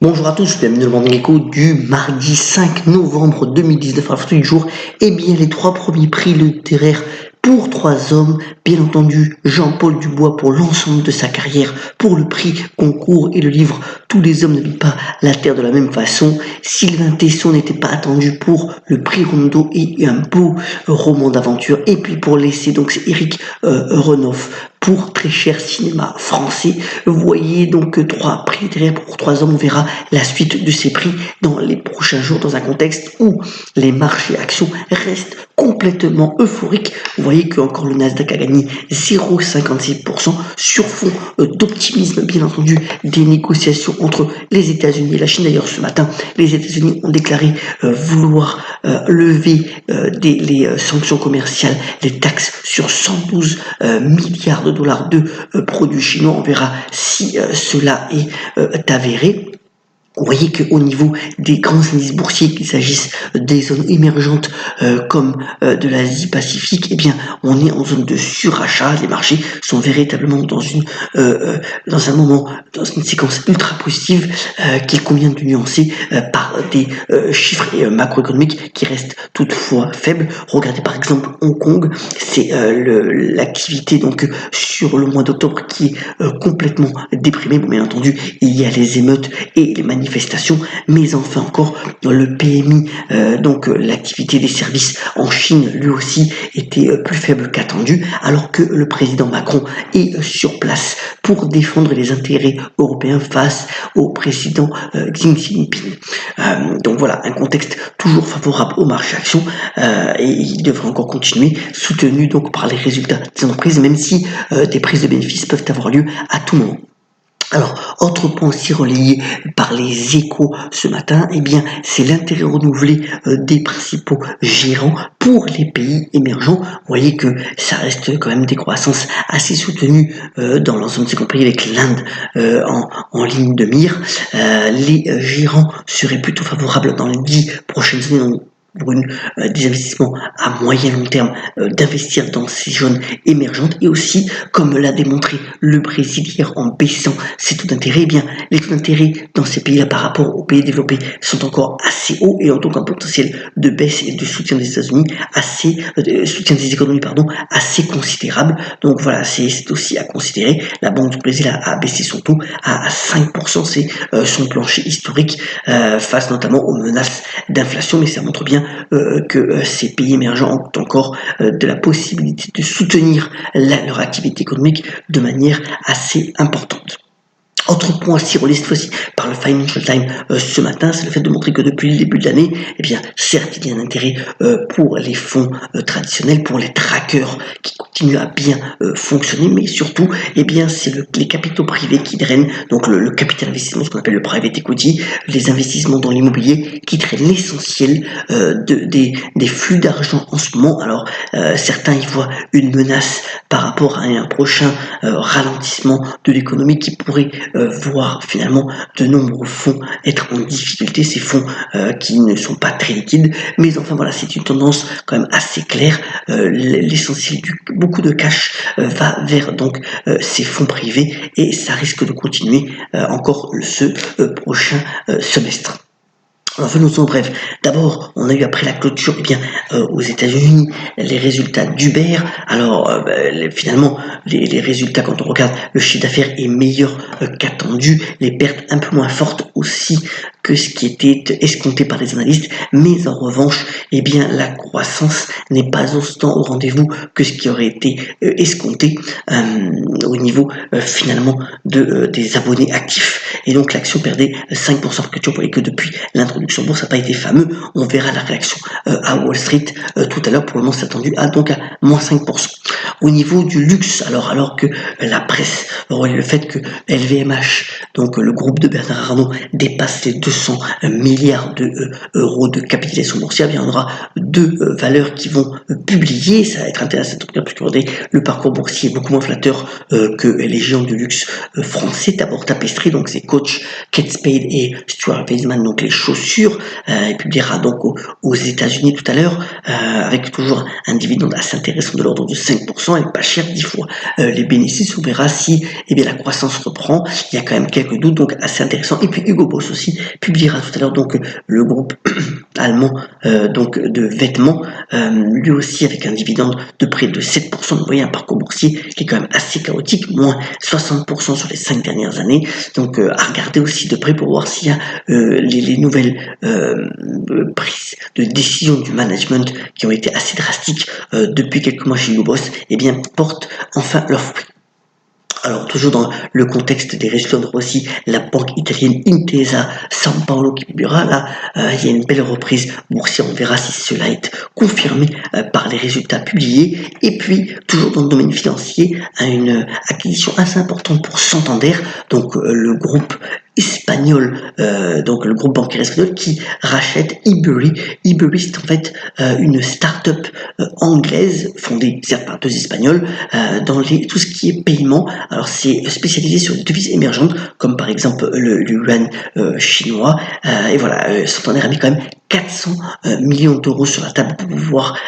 Bonjour à tous, bienvenue dans le Morning Echo du mardi 5 novembre 2019. À la photo du jour, eh bien les trois premiers prix littéraires pour trois hommes. Bien entendu, Jean-Paul Dubois pour l'ensemble de sa carrière, pour le prix Goncourt et le livre Tous les hommes n'habitent pas la terre de la même façon. Sylvain Tesson n'était pas attendu pour le prix Rondeau et un beau roman d'aventure. Et puis pour l'essai, donc c'est Éric Renouf pour Très cher cinéma français. Vous voyez donc trois prix littéraires pour trois hommes. On verra la suite de ces prix dans les prochains jours dans un contexte où les marchés actions restent complètement euphoriques. Vous voyez que encore le Nasdaq a gagné 0,56% sur fond d'optimisme, bien entendu, des négociations entre les États-Unis et la Chine. D'ailleurs, ce matin, les États-Unis ont déclaré vouloir lever les sanctions commerciales, les taxes sur 112 milliards de dollars de produits chinois. On verra si cela est avéré. Vous voyez qu'au niveau des grands indices boursiers, qu'il s'agisse des zones émergentes comme de l'Asie Pacifique, eh bien, on est en zone de surachat. Les marchés sont véritablement dans un moment, dans une séquence ultra positive qu'il convient de nuancer par des chiffres macroéconomiques qui restent toutefois faibles. Regardez par exemple Hong Kong, c'est l'activité donc sur le mois d'octobre qui est complètement déprimée. Bon, bien entendu, il y a les émeutes et les manifestations, mais enfin encore le PMI, donc l'activité des services en Chine, lui aussi était plus faible qu'attendu, alors que le président Macron est sur place pour défendre les intérêts européens face au président Xi Jinping. Donc voilà, un contexte toujours favorable au marché actions et il devrait encore continuer, soutenu donc par les résultats des entreprises, même si des prises de bénéfices peuvent avoir lieu à tout moment. Alors, autre point aussi relayé par les échos ce matin, eh bien, c'est l'intérêt renouvelé des principaux gérants pour les pays émergents. Vous voyez que ça reste quand même des croissances assez soutenues dans l'ensemble, y compris avec l'Inde en ligne de mire. Les gérants seraient plutôt favorables dans les 10 prochaines années pour des investissements à moyen long terme, d'investir dans ces zones émergentes, et aussi, comme l'a démontré le Brésil hier en baissant ses taux d'intérêt, eh bien, les taux d'intérêt dans ces pays-là par rapport aux pays développés sont encore assez hauts et ont donc un potentiel de baisse et de soutien des États-Unis soutien des économies, assez considérable. Donc voilà, c'est aussi à considérer. La Banque du Brésil a baissé son taux à 5%, c'est son plancher historique face notamment aux menaces d'inflation, mais ça montre bien que ces pays émergents ont encore de la possibilité de soutenir leur activité économique de manière assez importante. Autre point aussi relayé cette fois-ci par le Financial Times ce matin, c'est le fait de montrer que depuis le début de l'année, eh bien, certes, il y a un intérêt pour les fonds traditionnels, pour les trackers qui continuent à bien fonctionner, mais surtout, eh bien, c'est les capitaux privés qui drainent, donc le capital investissement, ce qu'on appelle le private equity, les investissements dans l'immobilier qui drainent l'essentiel des flux d'argent en ce moment. Alors, certains y voient une menace par rapport à un prochain ralentissement de l'économie qui pourrait voir finalement de nombreux fonds être en difficulté, ces fonds qui ne sont pas très liquides, mais enfin voilà, c'est une tendance quand même assez claire. L'essentiel beaucoup de cash va vers donc ces fonds privés et ça risque de continuer encore ce prochain semestre. Alors venons-en bref. D'abord, on a eu après la clôture, aux États-Unis, les résultats d'Uber. Alors finalement, les résultats, quand on regarde, le chiffre d'affaires est meilleur qu'attendu, les pertes un peu moins fortes aussi que ce qui était escompté par les analystes, mais en revanche, la croissance n'est pas autant au rendez-vous que ce qui aurait été escompté au niveau finalement des abonnés actifs. Et donc l'action perdait 5%. Vous voyez que depuis l'introduction en bourse, ça n'a pas été fameux. On verra la réaction à Wall Street tout à l'heure. Pour le moment, c'est attendu donc à moins 5%. Au niveau du luxe, alors que la presse relaie le fait que LVMH, donc le groupe de Bernard Arnault, dépasse les 200 milliards d'euros de capitalisation boursière, il y en aura deux valeurs qui vont publier. Ça va être intéressant parce que le parcours boursier est beaucoup moins flatteur que les géants du luxe français. D'abord Tapestry, donc c'est Coach, Kate Spade et Stuart Weitzman, donc les chaussures sûr. Il publiera donc aux États-Unis tout à l'heure, avec toujours un dividende assez intéressant de l'ordre de 5% et pas cher 10 fois les bénéfices. On verra si la croissance reprend. Il y a quand même quelques doutes, donc assez intéressant. Et puis Hugo Boss aussi publiera tout à l'heure donc le groupe allemand donc de vêtements, lui aussi avec un dividende de près de 7%. Vous voyez un parcours boursier qui est quand même assez chaotique, moins 60% sur les 5 dernières années. Donc à regarder aussi de près pour voir s'il y a les nouvelles prises de décision du management qui ont été assez drastiques depuis quelques mois chez Hugo Boss, portent enfin leurs fruits. Alors, toujours dans le contexte des résultats, on aura aussi la banque italienne Intesa San Paolo qui publiera. Là, il y a une belle reprise boursière. On verra si cela est confirmé par les résultats publiés. Et puis, toujours dans le domaine financier, une acquisition assez importante pour Santander, donc le groupe espagnol, donc le groupe bancaire espagnol qui rachète Ebury. Ebury, c'est en fait une start-up anglaise fondée certes par 2 Espagnols dans tout ce qui est paiement. Alors c'est spécialisé sur des devises émergentes comme par exemple le yuan chinois. Et voilà, Santander a mis quand même 400 millions d'euros sur la table pour pouvoir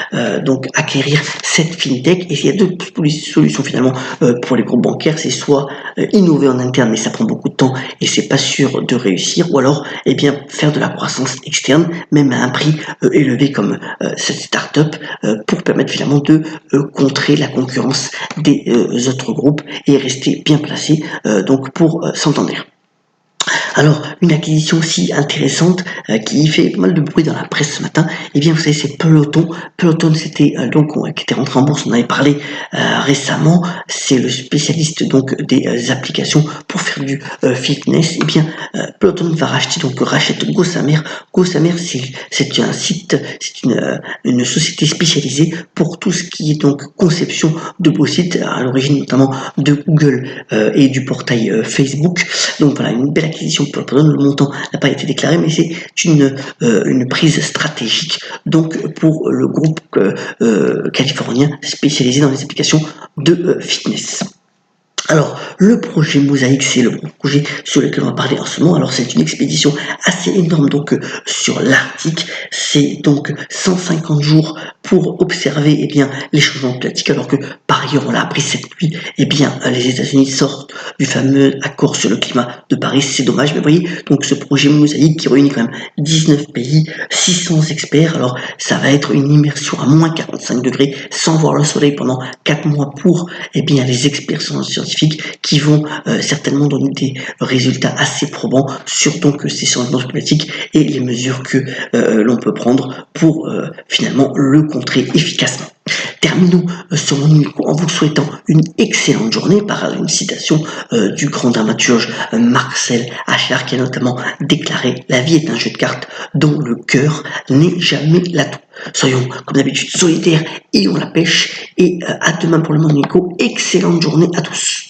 donc acquérir cette fintech. Et il y a 2 solutions finalement pour les groupes bancaires, c'est soit innover en interne, mais ça prend beaucoup de temps et c'est pas sûr de réussir, ou alors faire de la croissance externe, même à un prix élevé comme cette start-up, pour permettre finalement de contrer la concurrence des autres groupes et rester bien placé donc pour Santander. Alors, une acquisition aussi intéressante qui fait pas mal de bruit dans la presse ce matin, vous savez, c'est Peloton. Peloton, c'était qui était rentré en bourse, on en avait parlé récemment. C'est le spécialiste donc des applications pour faire du fitness. Peloton va rachète Gossamer. Gossamer, c'est un site, c'est une société spécialisée pour tout ce qui est donc conception de beaux sites, à l'origine notamment de Google et du portail Facebook. Donc voilà, une belle acquisition pour Peloton. Le montant n'a pas été déclaré, mais c'est une prise stratégique donc pour le groupe californien spécialisé dans les applications de fitness. Alors, le projet Mosaïque, c'est le projet sur lequel on va parler en ce moment. Alors, c'est une expédition assez énorme donc sur l'Arctique. C'est donc 150 jours pour observer les changements climatiques, alors que par ailleurs, on l'a appris cette nuit, les États-Unis sortent du fameux accord sur le climat de Paris. C'est dommage, mais vous voyez, donc ce projet Mosaïque qui réunit quand même 19 pays, 600 experts. Alors, ça va être une immersion à moins 45 degrés, sans voir le soleil pendant 4 mois pour les experts scientifiques qui vont certainement donner des résultats assez probants sur donc ces changements climatiques et les mesures que l'on peut prendre pour finalement le contrer efficacement. Terminons ce Morning Echo en vous souhaitant une excellente journée par une citation du grand dramaturge Marcel Achard qui a notamment déclaré: la vie est un jeu de cartes dont le cœur n'est jamais l'atout. Soyons comme d'habitude solidaires, ayons la pêche et à demain pour le Morning Echo. Excellente journée à tous.